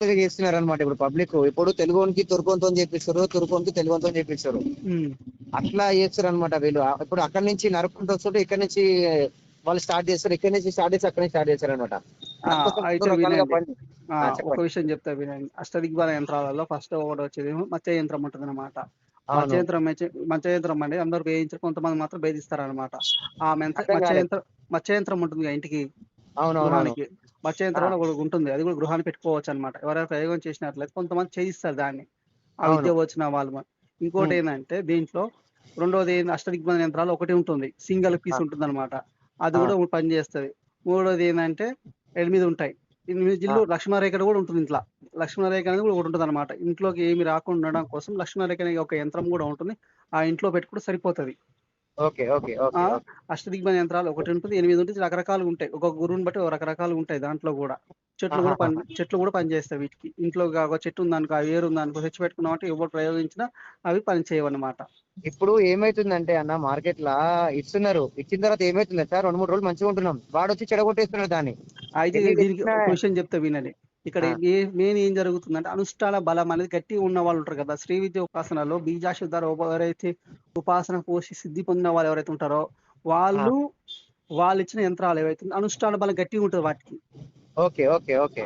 చేస్తున్నారు అనమాట ఇప్పుడు పబ్లిక్. ఇప్పుడు తెలుగునికి తుర్కోన్తో చేపిస్తారు, తుర్కోనికి తెలుగుతో చేపిస్తారు. ఉమ్. అట్లా చేస్తారు అనమాట వీళ్ళు. ఇప్పుడు అక్కడ నుంచి నరుక్కుంటూ వస్తుంటే ఇక్కడ నుంచి వాళ్ళు స్టార్ట్ చేస్తారు, ఇక్కడ నుంచి స్టార్ట్ చేసి అక్కడ నుంచి స్టార్ట్ చేస్తారు అనమాట. దానికోసం అయితే రెండు రకాలుగా వినండి, పని. ఒక చెప్పండి. విషయం చెప్తా వినండి. అష్టదిగ్బాల యంత్రాలలో ఫస్ట్ ఒకటి వచ్చేది మత్స్య యంత్రం ఉంటుంది అనమాట. అవును. మత్స్య యంత్రం అంటే అందరు వేయించారు, కొంతమంది మాత్రం భేదిస్తారు అనమాట. ఆ అర్థం కాలేదు. మత్స్య యంత్రం ఉంటుంది కదా ఇంటికి, అవునవునవును. గృహానికి. మత్స్య ఆ, యంత్రం అని ఒకటి ఉంటుంది, అది కూడా గృహాన్ని పెట్టుకోవచ్చు అనమాట. ఎవరైనా ప్రయోగం చేసినట్లయితే కొంతమంది చేయిస్తారు దాన్ని, ఆ అవును. విద్య వచ్చిన వాళ్ళు. ఇంకోటి ఉమ్, ఏంటంటే దీంట్లో రెండోది అష్టదిగ్బంధన యంత్రాలు ఒకటి ఉంటుంది, సింగిల్ పీస్ ఉంటుంది అనమాట. అది ఆ, కూడా పని చేస్తుంది. మూడోది ఏంటంటే 8 ఉంటాయి. 8 ఆ, జిల్లు లక్ష్మణరేఖ కూడా ఉంటుంది ఇంట్లో. లక్ష్మణరేఖ అనేది కూడా ఒకటి ఉంటుంది అనమాట. ఇంట్లోకి ఏమి రాకుండా ఉండడం కోసం లక్ష్మణరేఖ అనే ఒక యంత్రం కూడా ఉంటుంది. ఆ ఇంట్లో పెట్టుకుంటే సరిపోతుంది. ఓకే ఓకే ఆ ఓకే ఓకే. అష్టదిగ్బంధ యంత్రాలు ఒకటి ఉంటుంది, 8 ఉంటుంది, రకరకాలుగా ఉంటాయి. ఒక గురువుని బట్టి ఒక రకరకాలుగా ఉంటాయి దాంట్లో కూడా. ఆహాహా. చెట్లు కూడా పనిచేస్తాయి వీటికి. ఇంట్లో ఒక చెట్టు ఉందనుకో, ఆ వేరు ఉందనుకో, తెచ్చి పెట్టుకున్నామంటే ఎవరు ప్రయోగించినా అవి పని చేయవన్నమాట. ఇప్పుడు ఏమైతుందంటే అన్న, మార్కెట్ లా ఇస్తున్నారు, ఇచ్చిన తర్వాత ఏమైతుంది సార్, 2-3 రోజులు మంచిగా ఉంటున్నాం, వాడు వచ్చి చెడగొట్టేస్తున్నాడు దాన్ని. అయితే ఎన్ని దీనికి తెచ్చినా. ఒక విషయం చెప్తే వినండి. ఇక్కడ ఆ, మెయిన్ ఏం జరుగుతుందంటే అనుష్ఠాన బలం అనేది గట్టిగా ఉన్న వాళ్ళు ఉంటారు కదా. శ్రీ విద్య ఉపాసనలో బీజాక్ష ద్వారా ఎవరైతే ఉపాసన పోసి సిద్ధి పొందిన వాళ్ళు ఎవరైతే ఉంటారో ఆ, వాళ్ళు, వాళ్ళు ఇచ్చిన యంత్రాలు ఏవైతే అనుష్ఠాన బలం గట్టిగా ఉంటుంది వాటికి. Okay okay okay.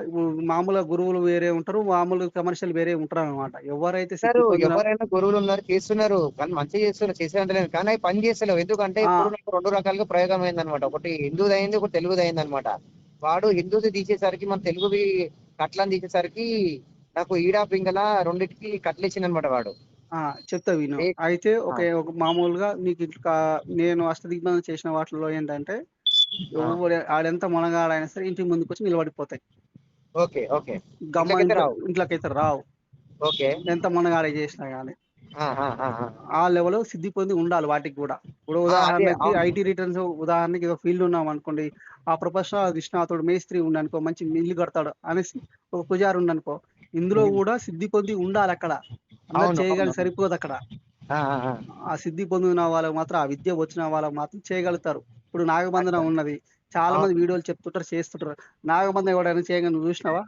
ఇప్పుడు మామూలుగా గురువులు వేరే ఉంటారు, మామూలు కమర్షియల్ వేరే ఉంటారు అనమాట. ఎవరైతే సిద్ధి ఉన్నారు, పొందిన ఎవరైనా గురువులు ఉన్నారు, చేస్తున్నారు, కానీ మంచిగా చేస్తున్నారు, చేసేదంటలేదు. కానీ అవి పని చేస్తలేవు. ఎందుకంటే ఆ ఇప్పుడు నాకు 2 రకాలుగా ప్రయోగం అయిందనమాట. ఒకటి హిందూది అయింది, ఒకటి తెలుగుది అయింది అనమాట. వాడు హిందూది తీసేసరికి మన తెలుగువి కట్లని తీసేసరికి నాకు ఈడా పింగళ రెండింటికి కట్లు ఇచ్చింది అనమాట వాడు. చెప్తా విను. ఏ- అయితే ఆ, ఒక మామూలుగా నీకు ఇట్లా నేను అష్టదిగ్బంధనం చేసిన వాటిలో ఏంటంటే ఆ, ఎవరు ఆడెంత మునగాడైనా సరే ఇంటికి ముందుకు వచ్చి నిలబడిపోతాయి. Okay okay. గమ్మ ఇంట్లోకైతే రావు. ఇంట్లోకైతే రావు, ఓకే. ఎంత మునగాడ చేసినా కానీ. ఆ, ఆ, ఆ, ఆ. ఆ లెవెల్ సిద్ధి పొంది ఉండాలి వాటికి కూడా. ఇప్పుడు అదే ఉదాహరణకి అవును. ఐటీ రిటర్న్స్, ఉదాహరణకి ఏదో ఫీల్డ్ ఉన్నాం అనుకోండి, ఆ ప్రొఫెషనల్ నిష్ణాతుడు మేస్త్రి ఉండనుకో, మంచి ఇల్లు కడతాడు అనేసి ఒక పుజారి ఉండనుకో, ఇందులో ఉమ్, కూడా సిద్ధి పొంది ఉండాలి అక్కడ. అందరు అవును అవును. చేయగలిగి సరిపోదు అక్కడ. ఆ, ఆ, ఆ. ఆ సిద్ధి పొందిన వాళ్ళకి మాత్రం, ఆ విద్య వచ్చిన వాళ్ళకి మాత్రం చేయగలుగుతారు. ఇప్పుడు నాగబంధన అట్లా. ఉన్నది, చాలా మంది అవును. వీడియోలు చెప్తుంటారు, చేస్తుంటారు. నాగబంధన ఎవడైనా చేయగా నువ్వు చూసినావా?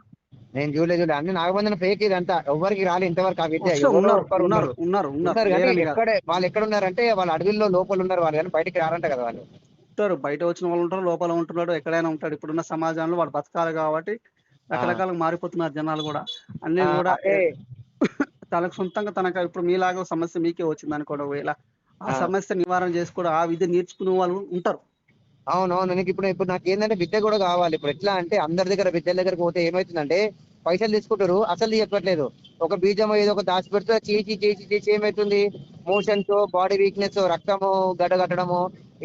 నేను చూడలేదు. అన్ని నాగబంధన ఫేక్ ఇదంతా. ఎవరికి రాలి ఇంతవరకు ఆ విద్య, వస్తారు, ఎవరో ఉన్నారు ఒక్కరు ఉన్నారు ఉన్నారు. ఉన్నారు ఉన్నారు ఉన్నారు కానీ లేరని కాదు. ఎక్కడ వాళ్ళు ఎక్కడ ఉన్నారంటే వాళ్ళ అడవిలో లోపల ఉన్నారు వాళ్ళు, కానీ బయటికి రారంట కదా వాళ్ళు. ఉంటారు, బయట వచ్చిన వాళ్ళు ఉంటారు, లోపల ఉంటున్నాడు, ఎక్కడైనా ఉంటాడు. ఇప్పుడున్న సమాజంలో వాడు బతకాలి కాబట్టి ఆ, రకరకాలుగా మారిపోతున్నారు జనాలు కూడా. అన్ని ఆ, కూడా అంటే తనకు సొంతంగా తనకు ఇప్పుడు మీలాగా ఒక సమస్య మీకే వచ్చింది అనుకోండి ఒకవేళ, ఆ ఆ, సమస్య నివారణ చేసుకోవడం, ఆ విద్య నేర్చుకునే వాళ్ళు ఉంటారు. అవునవును. నీకు ఇప్పుడు ఇప్పుడు నాకు ఏంటంటే విద్య కూడా కావాలి. ఇప్పుడు ఎట్లా అంటే అందరి దగ్గర విద్యల దగ్గరకు పోతే ఏమవుతుందంటే పైసలు తీసుకుంటారు, అసలు చెప్పట్లేదు. ఒక బీజం ఏదో ఒక దాచి పెడితే చేసి చేసి చేసి ఏమవుతుంది, మోషన్స్, బాడీ వీక్నెస్, రక్తము గడ్డగట్టడము,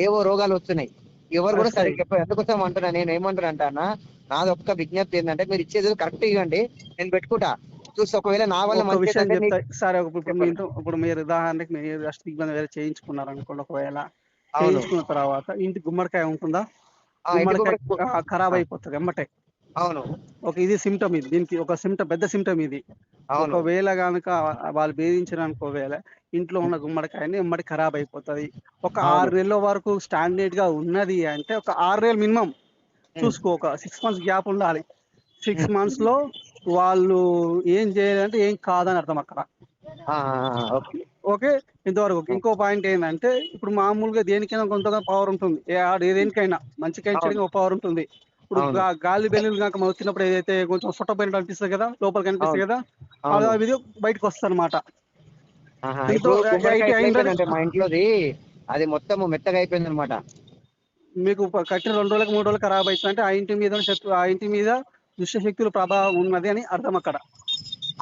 ఏవో రోగాలు వస్తున్నాయి. ఎవరు కూడా వస్తాయి. సరిగ్గా చెప్పారు. అందుకోసం అంటున్నా, నేను ఏమంటున్నా అంటా, నాది ఒక్క విజ్ఞప్తి ఏంటంటే మీరు ఇచ్చేది కరెక్ట్ ఇవ్వండి, నేను పెట్టుకుంటా. చూసి ఒకవేళ నా వల్ల ఒక్క మంచి విషయం ఏంటంటే చెప్తా నీకు సరే. ఇప్పుడు మీ చెప్పండి. ఇంట్లో, ఇప్పుడు మీరు ఉదాహరణకి మీరు అష్ట దిగ్బంధం వేరే చేయించుకున్నారు అనుకోండి ఒకవేళ, అవును. చేయించుకున్న తర్వాత ఇంటి గుమ్మడికాయ ఉంటుందా, ఇంటికి గుమ్మడికాయ కూడా ఖరాబ్ ఆ, అయిపోతుంది ఎమ్మటే. అవును ఇది సిమ్టమ్, ఇది దీనికి ఒక పెద్ద సిమ్టమ్ ఇది. అవును. ఒకవేళ కనుక వాళ్ళు భేదించడానికి ఒకవేళ ఇంట్లో ఉన్న గుమ్మడికాయని ఎమ్మటి ఖరాబ్ అయిపోతుంది. ఒక అవును. 6 నెలల వరకు స్టాండర్డ్ గా ఉన్నది అంటే ఒక 6 నెలలు మినిమం ఉమ్, చూసుకో, ఒక 6 months గ్యాప్ ఉండాలి. సిక్స్ ఉమ్, మంత్స్ లో వాళ్ళు ఏం చేయాలంటే ఏం కాదని అర్థం అక్కడ. ఓకే. ఓకే, ఇంతవరకు. ఇంకో పాయింట్ ఏంటంటే ఇప్పుడు మామూలుగా దేనికైనా కొంతగా పవర్ ఉంటుంది, దేనికైనా మంచికైనా అవును చెడుగా ఒక పవర్ ఉంటుంది. ఇప్పుడు అవును గాలి బెలూన్ కనుక మనం వచ్చినప్పుడు ఏదైతే కొంచెం సొట్టపోయినట్టు అనిపిస్తుంది కదా, లోపల కనిపిస్తుంది అవును కదా, అవును. అది బయటకు వస్తుంది అనమాట. ఎంతో ఇప్పుడు గుమ్మడికాయ 80 ఎట్లయిపోయింది అయిందని అంటే మా ఇంట్లోది అది మొత్తం మెత్తగా అయిపోయింది అనమాట. మీకు కట్టిన 2 రోజులకు 3 రోజులకు ఖరాబ్ అవుతుంది అంటే ఆ ఇంటి మీద దుష్ట శక్తుల ప్రభావం ఉన్నది అని అర్థం అక్కడ.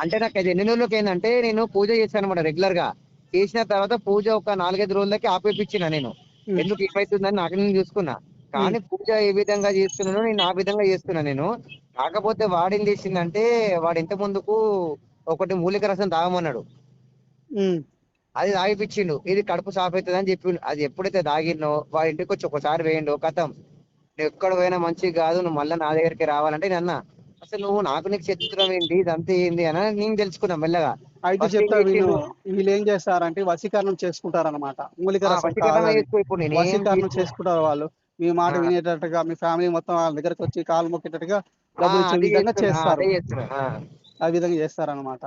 అంటే నాకు అది ఎన్ని రోజులకి ఏంటంటే నేను పూజ చేశాను అనమాట రెగ్యులర్ గా. చేసిన తర్వాత పూజ ఒక 4-5 రోజులకి ఆపేపించిన నేను. ఉమ్, ఎందుకు ఏమైతుందని నాకు నేను చూసుకున్నా. ఉమ్, కానీ పూజ ఏ విధంగా చేస్తున్నానో నేను ఆ విధంగా చేస్తున్నా నేను. కాకపోతే వాడేం చేసిందంటే వాడు ఇంత ముందుకు ఒకటి మూలిక రసం తాగమన్నాడు. ఉమ్. అది తాగిపించిండు, ఇది కడుపు సాఫ్ అవుతుంది అని చెప్పిండు. అది ఎప్పుడైతే తాగినో వాడి ఇంటికి వచ్చి ఒకసారి వేయండు కథం. నువ్వు ఎక్కడ పోయినా మంచిగా కాదు, నువ్వు మళ్ళీ నా దగ్గరికి రావాలంటే నేను అన్నా, అసలు నువ్వు నాకు నీకు చెప్తున్నావు ఏంటి, ఇదంతా ఏంది అని నేను తెలుసుకున్నా మెల్లగా. అయితే ఫస్ట్ ఏం చెప్తా విను. చేసిండు, వీళ్ళు ఏం చేస్తారంటే వశీకరణం చేసుకుంటారనమాట. మూలిక రసం వశీకరణ తాగని చేసుకో. ఇప్పుడు నేనేం వశీకరణం తీసుకో. చేసుకుంటారు వాళ్ళు. మీ మాట ఆ, వినేటట్టుగా మీ ఫ్యామిలీ మొత్తం వాళ్ళ దగ్గరకు వచ్చి కాలు మొక్కేటట్టుగా ఆ, డబ్బులు ఇచ్చే అది విధంగా చేస్తున్నా, చేస్తారు. అదే చేస్తున్నా. ఆ విధంగా చేస్తారన్నమాట.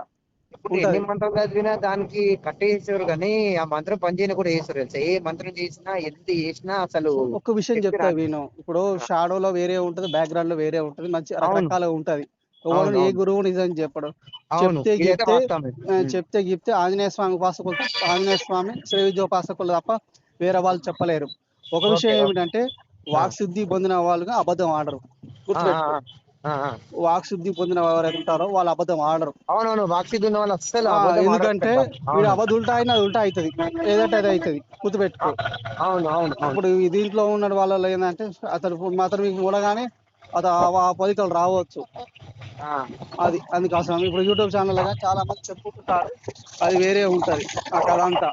ఇప్పుడు ఎన్ని ఉంటది. మంత్రాలు చదివినా దానికి కట్టేసారు కానీ ఆ మంత్రం పనిచేయని కూడా చేస్తారు తెలుసా. ఏ మంత్రం చేసినా ఎంత చేసినా అసలు ఒక్క విషయం శక్తి చెప్తా రాదు. విను. ఇప్పుడు ఆ, షాడోలో వేరే ఉంటది, బ్యాక్‌గ్రౌండ్‌లో వేరే ఉంటది. మంచి అవును, రకరకాలుగా ఉంటది. అవును, ఎవడు ఏ అవును, గురువు నిజం చెప్పడు. అవును, చెప్తే ఇదైతే గిప్తే వాస్తవం ఇది. ఉమ్. చెప్తే గిప్తే ఆంజనేయ స్వామి ఉపాసకులు ఆంజనేయ స్వామి, శ్రీ విద్య ఉపాసకులు తప్ప వేరే వాళ్ళు చెప్పలేరు. ఒక విషయం ఓకే, ఓకే. ఏమిటంటే ఆ, వాక్సిద్ధి పొందిన వాళ్ళుగా అబద్ధం ఆడరు. ఆ, గుర్తుపెట్టుకో. ఆ, ఆ. వాక్సిద్ధి పొందిన ఎవరైతే ఉంటారో వాళ్ళు అబద్ధం ఆడరు. అవునవును, వాక్సిద్ధి ఉన్న వాళ్ళు అస్సలు అబద్ధం ఆడరు ఎందుకంటే పెద్ద. వీడు అవును. అబద్ధం ఉల్టా అయినా అది ఉల్టా అవుతుంది. ఏదంటే అది అవుతుంది. ఆ, గుర్తుపెట్టుకో. అవును, అవును, అవును. ఇప్పుడు ఈ దీంట్లో ఉన్న వాళ్ళలో ఏంటంటే అతను మీకు చూడగానే ఆ పొలికలు రావచ్చు. ఆ. అది అందుకోసం ఇప్పుడు యూట్యూబ్ ఛానల్ కానీ చాలా మంది చెప్పుకుంటారు. అది వేరే ఉంటది ఆ కథ అంతా.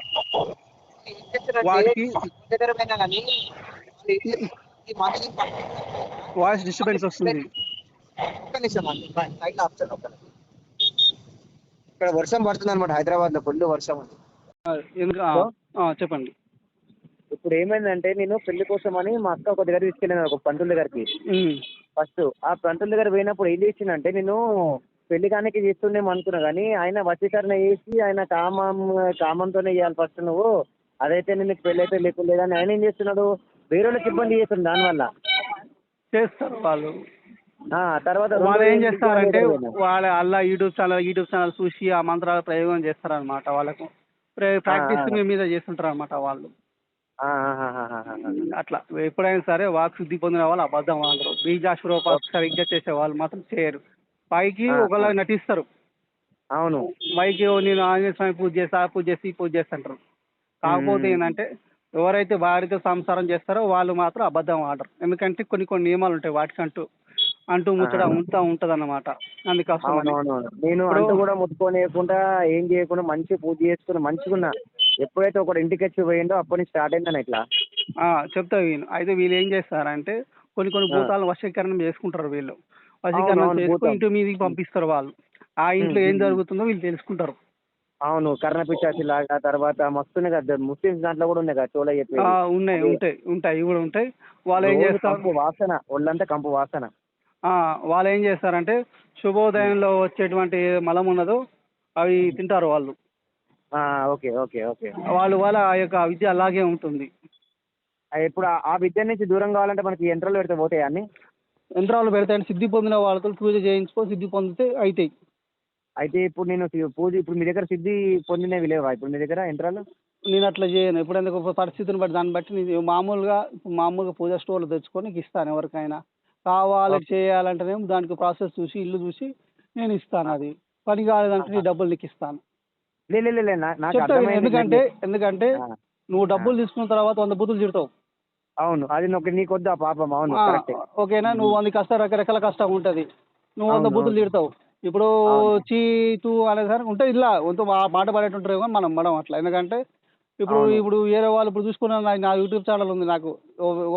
ఏం చేస్తారంటే వాటికి దగ్గర పోయినా కానీ వాళ్ళు ఏం చేస్తారు, ఈ మందుని వాయిస్ డిస్టర్బెన్స్ వస్తుంది. ఒక్క నిమిషం అండి, సైడ్ ఆపుతాను ఒక్క నిమిషం. ఇక్కడ వర్షం పడుతుంది అనమాట, హైదరాబాద్ లో ఫుల్ వర్షం ఉంది. ఆ, ఎందుకు సో చెప్పండి. ఇప్పుడు ఏమైందంటే నేను పెళ్లి కోసం అని మా అక్క ఒక దగ్గర తీసుకెళ్ళాను, ఒక పంతుల దగ్గరికి. ఉమ్, ఫస్ట్ ఆ పంతుల దగ్గర పోయినప్పుడు ఏం చేసిందంటే నేను పెళ్లి కానికి చేస్తుండేమో అనుకున్నా కానీ ఆయన వశీకరణ చేసి ఆయన కామంతోనే చేయాలి ఫస్ట్ నువ్వు, అదైతే నీకు పెళ్లి అయితే లేదని ఆయన ఏం చేస్తున్నాడు, వేరే వాళ్ళకి ఇబ్బంది చేస్తుంది దానివల్ల. చేస్తారు వాళ్ళు. తర్వాత వాళ్ళు రెండోది ఏం ఏంటి, ఇంకో ఆయన చేస్తారంటే దగ్గర పోయినా. వాళ్ళ అల్లా యూట్యూబ్ ఛానల్ చూసి ఆ మంత్రాల ప్రయోగం చేస్తారనమాట. వాళ్ళకు ఆ, ప్రాక్టీస్ ఆ, మీద చేస్తుంటారు అనమాట వాళ్ళు. ఆ, ఆహాహాహాహా. అట్లా ఎప్పుడైనా సరే వాక్ శుద్ధి పొందిన వాళ్ళు అబద్ధం ఆడరు. బీజాక్షరోపాసన సరిగ్గా చేసే వాళ్ళు మాత్రం చేయరు. పైకి ఆ, ఆ, ఒకలా నటిస్తారు. అవును. పైకి నేను ఆంజనేయ స్వామి పూజ చేస్తా, ఆ పూజ చేసి ఈ పూజ చేస్తుంటారు. ఉమ్, కాకపోతే ఉమ్, ఏంటంటే ఎవరైతే భార్యతో సంసారం చేస్తారో వాళ్ళు మాత్రం అబద్ధం ఆడరు. ఎందుకంటే కొన్ని కొన్ని నియమాలు ఉంటాయి వాటికంటూ. అంటూ ముచ్చట ఆహా. ఉంటది అన్నమాట. అందుకోసమని అవునవునవును, నేను ఇప్పుడు అంటూ కూడా ముట్టుకోనియకుండా ఏం చేయకుండా మంచి పూజ చేసుకుని మంచిగా ఉన్నా. ఎప్పుడైతే ఒకటి ఇంటికి వచ్చి పోయిండో అప్పటి నుంచి స్టార్ట్ అయిందని ఇట్లా. చెప్తా వీళ్ళు. అయితే వీళ్ళు ఏం చేస్తారంటే కొన్ని కొన్ని ఆ, భూతాలను వశీకరణం చేసుకుంటారు వీళ్ళు. అవును, వశీకరణం అవును, చేసుకొని భూతం. ఇంటి మీదకి పంపిస్తారు వాళ్ళు. ఆ ఉమ్, ఇంట్లో ఏం ఉమ్, ఉమ్. జరుగుతుందో వీళ్ళు తెలుసుకుంటారు. అవును, కర్ణపిశాచి లాగా తర్వాత మస్తున్నాయి కదా, ముస్లిమ్స్ దాంట్లో కూడా ఉన్నాయి కదా చోళ చెప్పేది. ఉన్నాయి అది ఉంటాయి ఉంటాయి ఇవి కూడా ఉంటాయి. వాళ్ళు ఏం రోజు చేస్తారు, కంపు వాసన, ఒళ్ళంతా కంపు వాసన. వాళ్ళు ఏం చేస్తారంటే ఉమ్. శుభోదయంలో వచ్చేటువంటి మలం ఉన్నదో అవి తింటారు వాళ్ళు. ఆ, ఓకే, ఓకే, ఓకే. వాళ్ళ ఆ యొక్క విద్య అలాగే ఉంటుంది. ఇప్పుడు ఆ విద్య నుంచి దూరం కావాలంటే మనకి యంత్రాలు పెడితే పోతాయి అన్ని. యంత్రాలు పెడతాయని సిద్ధి పొందిన వాళ్ళతో పూజ చేయించుకో, సిద్ధి పొందితే అవుతాయి. అయితే ఇప్పుడు నేను పూజ ఇప్పుడు మీ దగ్గర సిద్ధి పొందినవి లేవా ఇప్పుడు మీ దగ్గర యంత్రాలు? నేను అట్లా చేయను. ఎప్పుడైనా ఒక పరిస్థితిని బట్టి దాన్ని బట్టి నేను మామూలుగా పూజ స్టోర్లు తెచ్చుకొని నీకు ఇస్తాను ఎవరికైనా. కావాలి ఓకే. చేయాలంటేనేమో దానికి ప్రాసెస్ చూసి ఇల్లు చూసి నేను ఇస్తాను. ఆ, అది పని కాలేదంటే నీ ఆహా. డబ్బులు నీకు ఇస్తాను. లే లే లే, లే, నాకు చెప్తా విను. అర్థమైంది ఎందుకంటే ఎందుకంటే ఆ, నువ్వు ఆ. డబ్బులు తీసుకున్న తర్వాత 100 బూతులు తిడతావు. అవును, అది నీకొద్దు ఆ పాపం, అవును ఆ, కరెక్టే. ఓకేనా. నువ్వు 100 కష్టం రకరకాల కష్టం ఉంటుంది. నువ్వు 100 అవును, బూతులు అవును, తిడతావు. ఇప్పుడు అవును. చీతు అనేసరికి ఉంటే ఇలా వంతు మాట పడేటుంటారు కానీ మనం అట్లా. ఎందుకంటే ఇప్పుడు అవును. ఇప్పుడు వేరే వాళ్ళు ఇప్పుడు చూసుకున్న నా యూట్యూబ్ ఛానల్ ఉంది నాకు.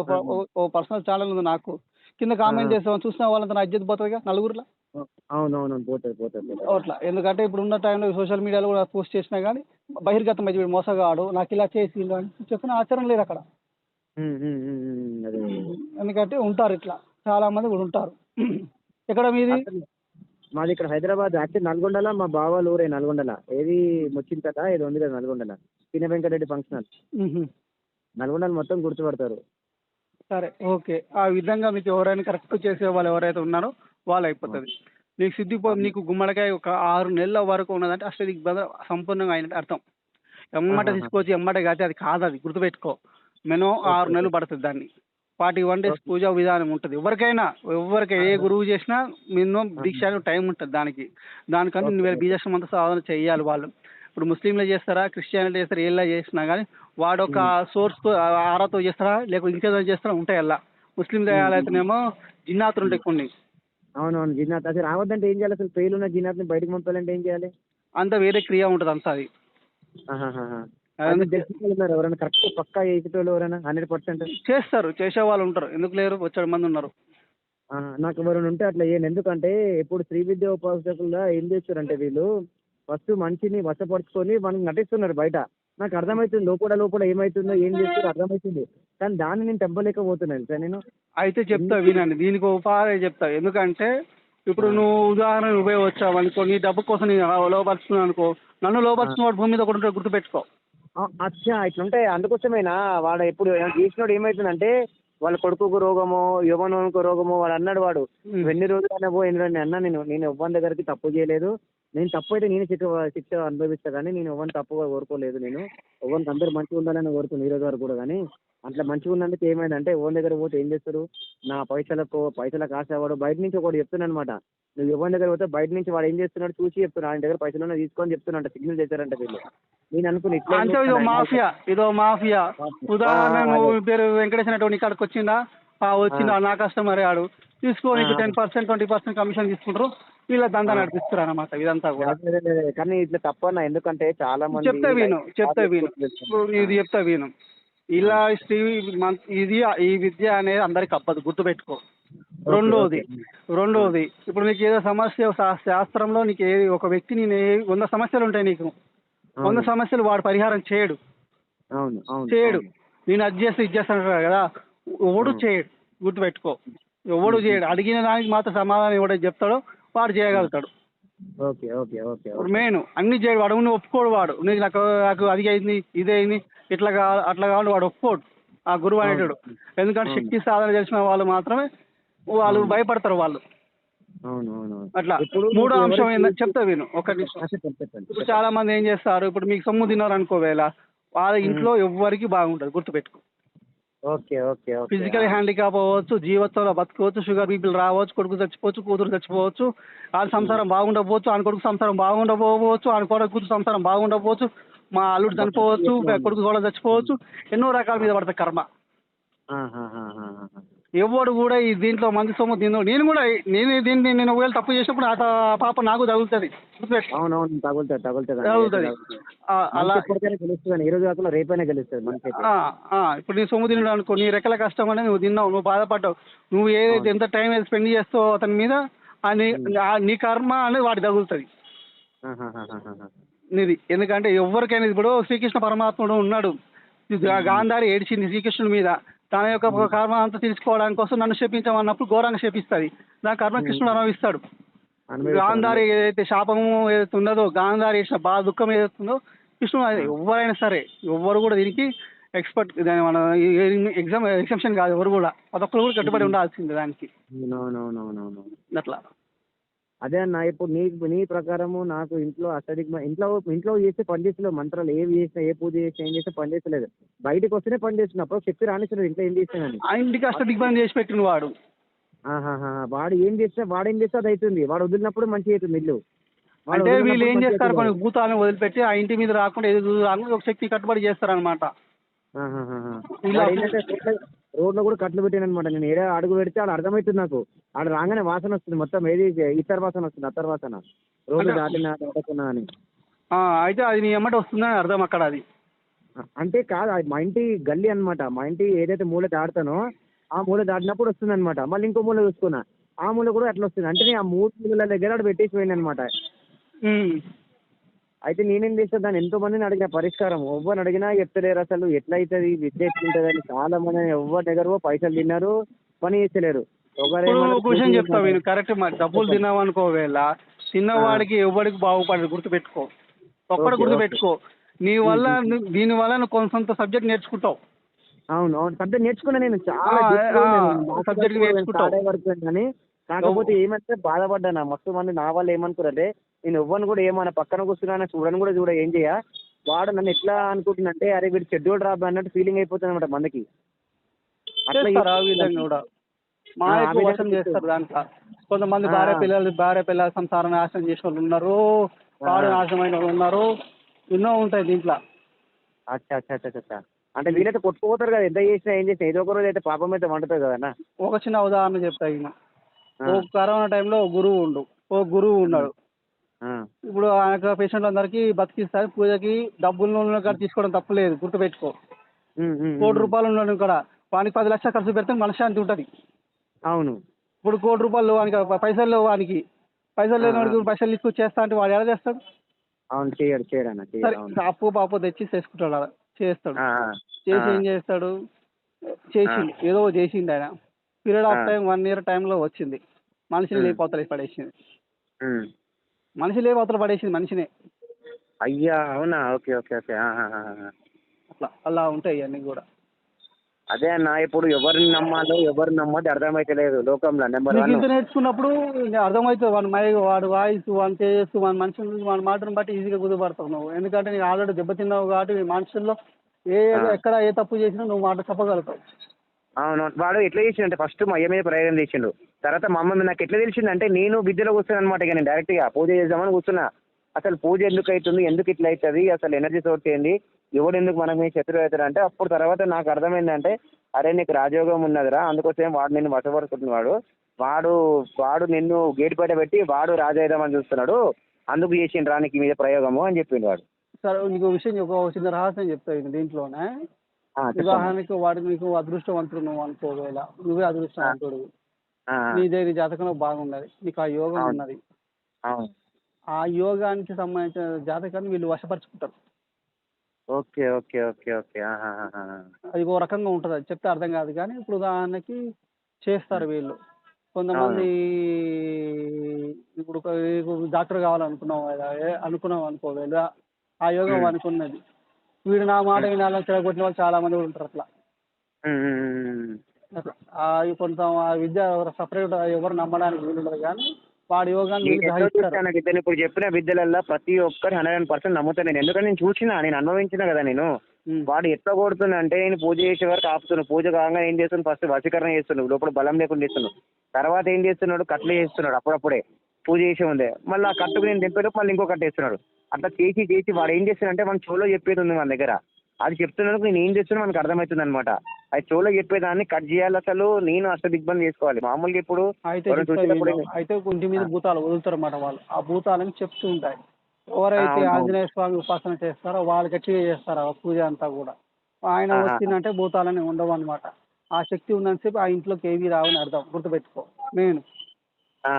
ఆ, ఓ పర్సనల్ ఛానల్ ఉంది నాకు. కింద ఆ, కామెంట్ చేస్తాం చూసిన వాళ్ళంతా నా ఇజ్జత్ పోతుందిగా నలుగురిలో. అవునవును, పోతుంది, పోతుంది, పోతుంది. అట్లా ఎందుకంటే ఇప్పుడు ఉన్న టైంలో సోషల్ మీడియాలో కూడా పోస్ట్ చేసినా కానీ బహిర్గతం అయితే వీడు మోసగాడు నాకు ఇలా చేసిండు అని చెప్పిన ఆచరణ లేదు అక్కడ. అదే, అదే, అదే. ఎందుకంటే ఉంటారు ఇట్లా చాలా మంది కూడా ఉంటారు. ఎక్కడ మీది? అసలు మాది ఇక్కడ హైదరాబాద్, యాక్చువల్ నల్గొండల, మా బావాల ఊరే నల్గొండల. ఏది ముచ్చింతట ఏదో ఉంది కదా నల్గొండల, చిన్న వెంకటరెడ్డి ఫంక్షన్. మ్హూ. నల్గొండలు మొత్తం గుర్తుపడతారు. సరే ఓకే. ఆ విధంగా మీకు ఎవరైనా కరెక్ట్ చేసే వాళ్ళు ఎవరైతే ఉన్నారో వాళ్ళు ఆ, అయిపోతుంది. నీకు అవును. నీకు గుమ్మడికాయ ఒక 6 నెలల వరకు ఉన్నదంటే అష్టదిగ్బంధం సంపూర్ణంగా అయినట్టు అర్థం. ఎమ్మట ఆహాహా. తీసుకొచ్చి ఎమ్మట కాతే అది కాదు, అది గుర్తుపెట్టుకో. మినిమం ఓకే, 6 ఓకే, నెలలు పడుతుంది దాన్ని. 41 డేస్ ఓకే. పూజా విధానం ఉంటుంది. ఎవరికి ఏ ఆహా. గురువు చేసినా మినిమం ఆహా. దీక్ష టైం ఉంటుంది దానికి. దానికన్నా ఓకే, నువ్వు ఓకే. బీజాక్షరం అంతా సాధన చేయాలి వాళ్ళు. ఇప్పుడు ముస్లింలు చేస్తారా, క్రిస్టియానిటీ చేస్తారా, ఏళ్ళ చేసినా కానీ వాడొక ఉమ్, సోర్స్తో ఆరాతో చేస్తారా లేకపోతే ఇంకేదో చేస్తారా ఉంటాయి అలా. ముస్లిం ఉమ్, ఉమ్, దేవాలయతోనేమో జిన్నాతులు ఉమ్. ఉంటాయి కొన్ని. అవునవును, జిన్నాత్ అది రావద్దంటే ఏం చేయాలి, అసలు పేర్లు ఉన్న జిన్నాత్ని బయటకు పంపాలంటే ఏం చేయాలి? అంతా వేరే క్రియ ఉంటుంది అంతా అది. ఆహాహాహా. అది మీకు అదంతా తెలిసిన వాళ్ళు ఉన్నారు ఎవరైనా కరెక్ట్ పక్కా చేసేటోళ్ళు ఎవరైనా 100%? చేస్తారు, చేసే వాళ్ళు ఉంటారు. ఎందుకు లేరు, వచ్చే మంది ఉన్నారు. నాకు ఎవరైనా ఉంటే అట్లా చేయండి. ఎందుకంటే ఇప్పుడు శ్రీ విద్య ఉపాసకులుగా ఏం చేస్తారంటే వీళ్ళు ఫస్ట్ మనిషిని వశపరుచుకొని మనకి నటిస్తున్నారు బయట. నాకు అర్థమవుతుంది లోపల లోపల ఏమవుతుందో ఏం చేస్తుందో అర్థమవుతుంది. కానీ దాన్ని నేను తెంపలేకపోతున్నాను సార్ నేను. అయితే చెప్తా వినండి, దీనికి ఒక ఉపాయం చెప్తా. ఎందుకంటే ఇప్పుడు నువ్వు ఉదాహరణ నువ్వే వచ్చావు అనుకో, నీ డబ్బు కోసం నేను లోపరుచుకున్నాను అనుకో, నన్ను లోపరుచుకున్న వాడు భూమి మీద ఒకటి ఉంటాడు, గుర్తుపెట్టుకో. అచ్చా ఇట్లుంటే అందుకోసమేనా వాడు ఎప్పుడు చేసినోడు ఏమవుతుందంటే వాళ్ళ కొడుకుకు రోగము యువనుకు రోగము వాడు అన్నాడు. వాడు ఎన్ని రోజులైనా ఎన్ని రోజులు అన్నా నేను ఎవ్వరి దగ్గరికి తప్పు చేయలేదు. నేను తప్పు అయితే నేను శిక్ష అనుభవిస్తా కానీ నేను ఎవరిని తప్పుగా కోరుకోలేదు. నేను ఎవరికి అందరూ మంచిగా ఉండాలని కోరుకున్నాను ఈ రోజు వరకు కూడా. కానీ అట్లా మంచిగా ఉన్నందుకు ఏమైందంటే ఎవరి దగ్గర పోతే ఏం చేస్తారు, నా పైసలకు ఆశవాడు బయట నుంచి ఒకటి చెప్తున్నాను అనమాట. నువ్వు ఎవరి దగ్గర పోతే బయట నుంచి వాడు ఏం చేస్తున్నాడు చూసి చెప్తున్నాడు, ఆయన దగ్గర పైసలు తీసుకొని చెప్తున్నా సిగ్నల్ చేశారంట వీళ్ళు. నేను అనుకుని అంటే ఇదో మాఫియా. ఉదాహరణ నువ్వు పేరు వెంకటేష్ అనేటువంటి ఇక్కడికి వచ్చిందా, వచ్చిందా నా కస్టమర్ ఆడు తీసుకో, నీకు 10% 20% కమిషన్ తీసుకుంటారు, వీళ్ళ దందా నడిపిస్తారు అన్నమాట ఇదంతా కూడా. కానీ ఇట్లా తప్పన్నా, ఎందుకంటే చాలా మంది చెప్తా విను ఇది చెప్తా విను. ఇలా ఇది ఈ విద్య అనేది అందరికి అప్పదు, గుర్తుపెట్టుకో. రెండోది ఇప్పుడు నీకు ఏదో సమస్య శాస్త్రంలో నీకు ఒక వ్యక్తి 100 సమస్యలు ఉంటాయి నీకు, 100 సమస్యలు వాడు పరిహారం చేయడు. నేను అది చేస్తే ఇది చేస్తాను కదా, ఎవడు చేయడు, గుర్తుపెట్టుకో. ఎవడు చేయడు, అడిగిన దానికి మాత్రం సమాధానం ఎవడో చెప్తాడో వాడు చేయగలుగుతాడు. మెయిన్ అన్ని చేయడు వాడు, నువ్వు ఒప్పుకోడు వాడు. నాకు అది అయింది ఇదే అయింది ఇట్లా అట్లా కావాలి వాడు ఒప్పుకోడు ఆ గురువు అనేటాడు. ఎందుకంటే శక్తి సాధన చేసిన వాళ్ళు మాత్రమే వాళ్ళు భయపడతారు వాళ్ళు. అట్లా మూడో అంశం ఏంటంటే చెప్తా విను ఒకటి. ఇప్పుడు చాలా మంది ఏం చేస్తారు, ఇప్పుడు మీకు సొమ్ము తిన్నారు అనుకోవేళ వాళ్ళ ఇంట్లో ఎవ్వరికి బాగుంటుంది, గుర్తుపెట్టుకో. ఫిజికల్ హ్యాండిక్యాప్ అవ్వచ్చు, జీవితంలో బతకవచ్చు, షుగర్ బీపీలు రావచ్చు, కొడుకు చచ్చిపోవచ్చు, కూతురు చచ్చిపోవచ్చు, వాళ్ళ సంసారం బాగుండకపోవచ్చు, ఆయన కొడుకు సంసారం బాగుండకపోవచ్చు, ఆయన కూతురు సంసారం బాగుండకపోవచ్చు, మా అల్లుడు చనిపోవచ్చు, కొడుకు కూడా చచ్చిపోవచ్చు, ఎన్నో రకాల మీద పడతాయి కర్మ. ఎవడు కూడా ఈ దీంట్లో మంది సొమ్ము నేను కూడా నేను ఒకవేళ తప్పు చేసినప్పుడు ఆ పాప నాకు తగులుతుంది, తగులుతుంది. అలా ఇప్పుడు నీ సొమ్ము తినడం అనుకో, నీ రెక్కల కష్టం అనేది నువ్వు తిన్నావు, నువ్వు బాధపడ్డావు, నువ్వు ఏదైతే ఎంత టైం స్పెండ్ చేస్తావో అతని మీద నీ కర్మ అనేది వాడి తగులుతుంది నీది. ఎందుకంటే ఎవరికైనా ఇప్పుడు శ్రీకృష్ణ పరమాత్ముడు ఉన్నాడు, గాంధారి ఏడిచింది శ్రీకృష్ణుడి మీద, తన యొక్క కర్మ అంతా తీసుకోవడానికి కోసం నన్ను శపించమన్నప్పుడు ఘోరంగా శపిస్తుంది, దాని కర్మ కృష్ణుడు అనుభవిస్తాడు. గాంధారి ఏదైతే శాపము ఏదైతే ఉన్నదో, గాంధారి చేసిన బాధ దుఃఖం ఏదైతే ఉందో కృష్ణుడు, ఎవరైనా సరే ఎవరు కూడా దీనికి ఎక్స్పర్ట్, మన ఎగ్జామ్షన్ కాదు, ఎవరు కూడా అదొక్కరు కూడా కట్టుబడి ఉండాల్సిందే దానికి. అట్లా అదే అన్న. ఇప్పుడు నీ ప్రకారము నాకు ఇంట్లో ఇంట్లో చేస్తే పని చేస్తలేదు, మంత్రాలు ఏవి చేసినా ఏ పూజ చేసినా ఏం చేసినా పని చేస్తలేదు, బయటకు వస్తేనే పని చేస్తున్నప్పుడు శక్తి రానిస్తలేదు. ఇంట్లో ఏం చేసినాను ఆ ఇంటికి అష్టదిగ్బంధం చేసి పెట్టిన వాడు వాడు ఏం చేస్తే అది అవుతుంది, వాడు వదిలినప్పుడు మంచిగా అవుతుంది ఇల్లు. అంటే వీళ్ళు ఏం చేస్తారు, కొన్ని భూతాలను వదిలిపెట్టి ఆ ఇంటి మీద రాకుండా ఏదో రాకుండా ఒక శక్తి కట్టుబడి చేస్తారు అనమాట. రోడ్లో కూడా కట్లు పెట్టాను అనమాట. నేను ఏడా అడుగు పెడితే ఆడ అర్థమవుతుంది నాకు, ఆడ రాగానే వాసన వస్తుంది, మొత్తం ఏది ఇతర వాసన వస్తుంది, అత్తర్ వాసన, రోడ్డు దాటుకున్నా అని. అయితే అది నీ ఎమ్మటి వస్తుందని అర్థం అక్కడ. అది అంటే కాదు, అది మా ఇంటి గల్లీ అనమాట. మా ఇంటి ఏదైతే మూల దాటుతానో ఆ మూల దాటినప్పుడు వస్తుంది అనమాట. మళ్ళీ ఇంకో మూల చూసుకున్నా, ఆ మూల కూడా అట్లా వస్తుంది. అంటే నేను ఆ 3 మూలల దగ్గర ఆడ పెట్టేసి పోయింది అనమాట. అయితే నేనేం చేస్తాను, దాన్ని ఎంతో మందిని అడిగిన పరిష్కారం, ఎవరిని అడిగినా చెప్తలేరు అసలు ఎట్లా అవుతుంది, విద్య ఎట్లుంటుంది అని. చాలా మంది ఎవరి దగ్గర పైసలు తిన్నారు, పని చేస్తలేరు. క్వశ్చన్ చెప్తా నేను కరెక్ట్. మరి డబ్బులు తిన్నావనుకోవేళ తిన్నవాడికి ఎవరికి బాగుపడదు, గుర్తుపెట్టుకో. ఒక్కడు గుర్తుపెట్టుకో, దీని వల్ల నువ్వు కొంత సబ్జెక్ట్ నేర్చుకుంటావు. అవును సబ్జెక్ట్ నేర్చుకున్నా నేను, చాలా సబ్జెక్ట్ నేర్చుకుంటావు. కానీ కాకపోతే ఏమంటే బాధపడ్డాను, మస్తు మంది నా వాళ్ళు ఏమనుకున్నారంటే నేను ఎవ్వరిని కూడా ఏమన్నా పక్కన కూర్చున్నా చూడని కూడా ఏం చేయ, వాడు నన్ను ఎట్లా అనుకుంటున్నంటే అరే వీడు షెడ్యూల్ రాబా అన్నట్టు ఫీలింగ్ అయిపోతుంది అనమాట మందికి. అట్లా చేస్తారు దాంట్లో. కొంతమంది భార్య పిల్లల సంసారం నాశనం చేసిన వాళ్ళు ఉన్నారు, వాడు నాశనమైన వాళ్ళు ఉన్నారు, ఎన్నో ఉంటాయి దీంట్లో. అచ్చా అంటే వీళ్ళైతే కొట్టుకుపోతారు కదా, ఎంత చేసినా ఏం చేసినా ఏదో ఒక రోజు అయితే పాపం అయితే వండుతుంది కదా. ఒక చిన్న ఉదాహరణ చెప్తా. కరోనా టైంలో ఓ గురువు ఉన్నాడు. ఇప్పుడు ఆయన పేషెంట్ అందరికి బతికిస్తారు, పూజకి డబ్బులు తీసుకోవడం తప్పలేదు, గుర్తుపెట్టుకో. ₹1,00,00,000 ఉన్నాడు ఇక్కడ, వానికి 10 లక్షలు ఖర్చు పెడితే మనశ్శాంతి ఉంటుంది. అవును. ఇప్పుడు ₹1,00,00,000 వానికి పైసలు లేవు, వానికి పైసలు లేని వాడికి పైసలు తీసుకొచ్చి చేస్తా అంటే వాడు ఎలా చేస్తాడు? అవును, చేయడు చేయడు అన్న, చేయడు. సరే అవును. అప్పు పాపో తెచ్చి చేసుకుంటాడు అలా చేస్తాడు. ఆ, ఆ, చేసి ఏం చేస్తాడు, ఆ, చేసిండు ఏదో ఒకటి చేసిండు ఆయన. పీరియడ్ ఆ, ఆఫ్ టైం 1 ఇయర్ టైంలో వచ్చింది. మనిషిని ఉమ్, లేపవతలకి పడేసింది. ఉమ్. మనిషి లేపవతల పడేసింది మనిషినే. అయ్యా, అవునా? Okay okay okay. ఆహాహాహా. అట్లా అలా ఉంటాయి ఇవన్నీ కూడా. అదే అన్న, ఇప్పుడు ఎవరిని నమ్మాలో ఎవరిని నమ్మద్దు అర్థమైతలేదు లోకంలో. నెంబర్ నీకు వన్. ఇంత నేర్చుకున్నప్పుడు ఇంకా అర్థమవుతుంది వాడి వాయిస్ వాడి తేజస్సు వాడి మనిషి వాడి మాటను బట్టి ఈజీగా కుదుపడతావు నువ్వు. ఎందుకంటే నీకు ఆల్రెడీ దెబ్బతిన్నావు కాబట్టి నీ మనుషుల్లో ఎక్కడ ఏ తప్పు చేసినా నువ్వు మాట చెప్పగలుగుతావు. అవును. వాడు ఎట్లా చేసిండంటే ఫస్ట్ మా అయ్య మీద ప్రయోగం చేసిండు. తర్వాత మా అమ్మ మీద నాకు ఎట్లా తెలిసిందంటే, నేను విద్యలో కూర్చున్నాను అనమాట. ఇక నేను డైరెక్ట్గా పూజ చేద్దామని కూర్చున్నా. అసలు పూజ ఎందుకు అవుతుంది, ఎందుకు ఇట్లా అవుతుంది, అసలు ఎనర్జీ సోర్స్ ఏంది, ఎవడు ఎందుకు మన మీద శత్రువు అవుతాడు అంటే, అప్పుడు తర్వాత నాకు అర్థమైందంటే, అరే నీకు రాజయోగం ఉన్నదిరా, అందుకోసం వాడు నిన్ను వశపరుచుకుంటున్నాడు. వాడు వాడు నిన్ను గేటు బయట పెట్టి వాడు రాజేద్దామని చూస్తున్నాడు, అందుకు చేసిండ్రా నీకు మీద ప్రయోగము అని చెప్పిండు వాడు. సరే నీకు విషయం ఒక చిన్న రహస్యం చెప్తాను దీంట్లోనే. చెప్పమ్మా. ఉదాహరణకి వాడికి నీకు అదృష్టవంతుడు నువ్వు అనుకోవేళ నువ్వే అదృష్టవంతుడు. ఆ, నీ జాతకంలో బాగున్నది, నీకు ఆ యోగం అవును ఉన్నది. అవును. ఆ యోగానికి సంబంధించిన జాతకాన్ని వీళ్ళు వశపరుచుకుంటారు. Okay okay okay okay. ఆహాహాహా. అది ఓ రకంగా ఉంటుంది, అది చెప్తే అర్థం కాదు కానీ ఇప్పుడు ఉదాహరణకి చేస్తారు వీళ్ళు. అవును. కొంతమంది ఇప్పుడు నీకు డాక్టర్ కావాలనుకున్నావు కదా, అనుకున్నావు అనుకో వీళ్ళు ఆ యోగం ఉమ్, అనుకున్నది. వీడు నా మాట ఉమ్, వినాలని చెడగొట్టిన వాళ్ళు చాలా మంది కూడా ఉంటారు అట్లా. ఉమ్, ఉమ్, ఉమ్. అట్లా కొంత ఆ విద్య సపరేట్ ఎవరు నమ్మడానికి వీలుండదు కానీ వాడి యోగాన్ని నేను వీళ్ళు ఎట్లా గ్రహిస్తారు. చూస్తాను ఇతను ఇప్పుడు చెప్పిన విద్యలల్లో ప్రతి ఒక్కరు 100% నమ్ముతాను నేను. ఎందుకంటే నేను చూసిన, నేను అనుభవించిన కదా నేను. ఉమ్. వాడు ఎట్లా కొడుతున్నా అంటే, నేను పూజ చేసే వరకు ఆపుతున్నాడు. పూజ కాగా ఏం చేస్తున్నాడు, ఫస్ట్ వశీకరణ చేస్తున్నాడు, లోపల బలం లేకుండా చేస్తున్నాడు. తర్వాత ఏం చేస్తున్నాడు, కట్లు చేస్తున్నాడు అప్పుడప్పుడే పూజ చేసే ఉందే. మళ్ళీ ఆ కట్టుకు నేను తెంపేలోపు మళ్ళీ ఇంకో కట్టు వేస్తున్నాడు. అట్లా చేసి చేసి వాడు ఏం చేస్తున్నాడంటే, మన చెవులో చెప్పేది ఉంది మన దగ్గర. అది చెప్తున్నందుకు నేను ఏం చేస్తున్నా మనకు అర్థమవుతుంది అనమాట. అది చెవులో చెప్పేదాన్ని కట్ చేయాలి. అసలు నేను అష్ట దిగ్బంధం చేసుకోవాలి. మామూలుగా ఇప్పుడు అయితే ఎవరైనా చెప్తా చూసేటప్పుడు విను. అయితే ఇంటి మీద భూతాలు వదులుతారు అన్నమాట వాళ్ళు. ఆ భూతాలని చెప్తూ ఉంటాయి. ఎవరైతే అవును అవును. ఆంజనేయ స్వామి ఉపాసన చేస్తారో వాళ్ళు గట్టిగా చేస్తారు ఆ పూజ అంతా కూడా. ఆయన ఆహా. వచ్చిందంటే భూతాలని ఉండవు అనమాట. ఆ శక్తి ఉన్నంతసేపు ఆ ఇంట్లోకి ఏమీ రావని అర్థం, గుర్తుపెట్టుకో మెయిన్ ఆ.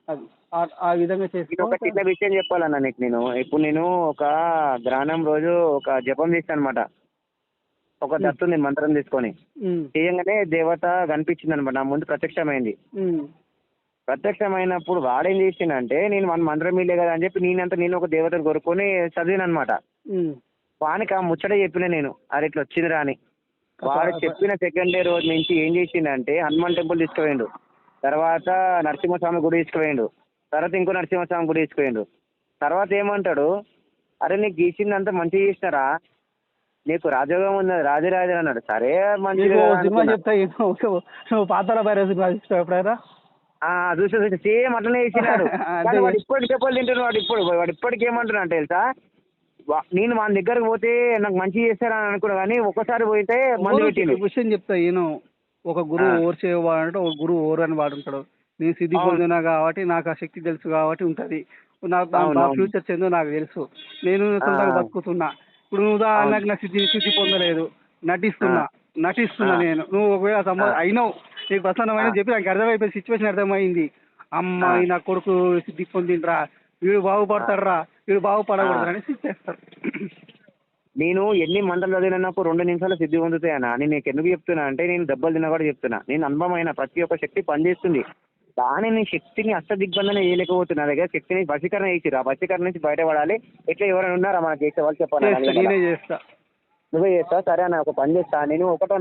అది. ఆ విధంగా నేను చేసుకో. ఒక చిన్న విషయం చెప్పాలన్నా నీకు. నేను ఒక గ్రహణం రోజు ఒక జపం చేశాను అనమాట. ఒక ఉమ్, దత్తుని మంత్రం తీసుకొని ఉమ్, చేయంగానే దేవత కనిపించింది అనమాట, నా ముందు ప్రత్యక్షమైంది. ఉమ్, ప్రత్యక్షమైనప్పుడు వాడేం చేసిండంటే, నేను మన మంత్రం మీలే కదా అని చెప్పి నేను ఒక దేవతను కొనుక్కొని చదివాను అనమాట. ఉమ్. వానికి ఆ ముచ్చట చెప్పిన నేను, అరే ఇట్లా వచ్చిందిరా అని. వాడు అట్లా చెప్పిన సెకండ్ డే రోజు నుంచి ఏం చేసిండంటే, హనుమాన్ టెంపుల్ తీసుకుపోయిండు, తర్వాత నరసింహస్వామి గుడి తీసుకుపోయిండు, తర్వాత ఇంకో నరసింహస్వామి గుడి తీసుకుపోయిండు. తర్వాత ఏమంటాడు, అరే నీకు గీసిందంతా మంచిగా చేసినారా, నీకు రాజయోగం ఉన్నది, రాజరాజు అన్నాడు. సరే మంచిది నీకు కదా సినిమా అనుకున్నా. చెప్తా నువ్వు పాతాళ భైరవ సినిమా చూసావా ఎప్పుడైనా? చూసి సేమ్ అట్లనే చేసినాడు. అంటే కానీ వాడు ఇప్పటికి చెప్పలు తింటున్నాడు. వాడు ఇప్పటికి ఏమంటున్నా అంటే తెలుసా, నేను మన దగ్గరకు పోతే నాకు మంచి చేస్తారని అనుకున్నా, కానీ ఒక్కసారి పోతే మందు పెట్టిండు. విషయం చెప్తా ఈయన. ఒక గురువు ఓరు చేయవాడంటే ఒక గురువు ఓరు అని వాడు ఉంటాడు. నేను సిద్ధి అవును పొందినా కాబట్టి నాకు ఆ శక్తి తెలుసు కాబట్టి ఉంటుంది. నాకు అవును నా అవును. ఫ్యూచర్ ఏందో నాకు తెలుసు. నేను సొంతంగా బతుకుతున్నా. ఇప్పుడు నువ్వు అవును. ఉదాహరణకు నా సిద్ధి పొందలేదు, నటిస్తున్నా ఆ, నటిస్తున్నా ఆ, నేను. నువ్వు ఒకవేళ ఆ, అయినావు, నీకు ప్రసన్నమైన చెప్పి నాకు అర్థమైపోయింది, సిచ్యువేషన్ అర్థమైంది. ఆ, అమ్మాయి నా కొడుకు సిద్ధి పొందిండ్రా, వీడు బాగుపడతాడురా, వీడు ఆ. బాగుపడకూడదు అనేసి చేస్తారు. నేను ఎన్ని మంటలు చదివినా నాకు 2 నిమిషాలు సిద్ధి పొందుతాయన్నా. నేను నీకు ఎందుకు చెప్తున్నా అంటే, నేను దెబ్బలు తిన్నా కూడా చెప్తున్నా. నేను అనుభవమైన ప్రతి ఒక్క శక్తి పనిచేస్తుంది. కానీ నేను శక్తిని అష్టదిగ్బంధన చేయలేకపోతున్నా. నా దగ్గర శక్తిని వశీకరణ చేసిరు. ఆ వశీకరణ నుంచి బయటపడాలి. ఎట్లా ఎవరైనా ఉన్నారా మనకి చేసే వాళ్ళు చెప్పాలి. నేనే చేస్తా. నువ్వే చేస్తావు? సరే అన్న, ఒక పని చేస్తా నేను. ఒకటో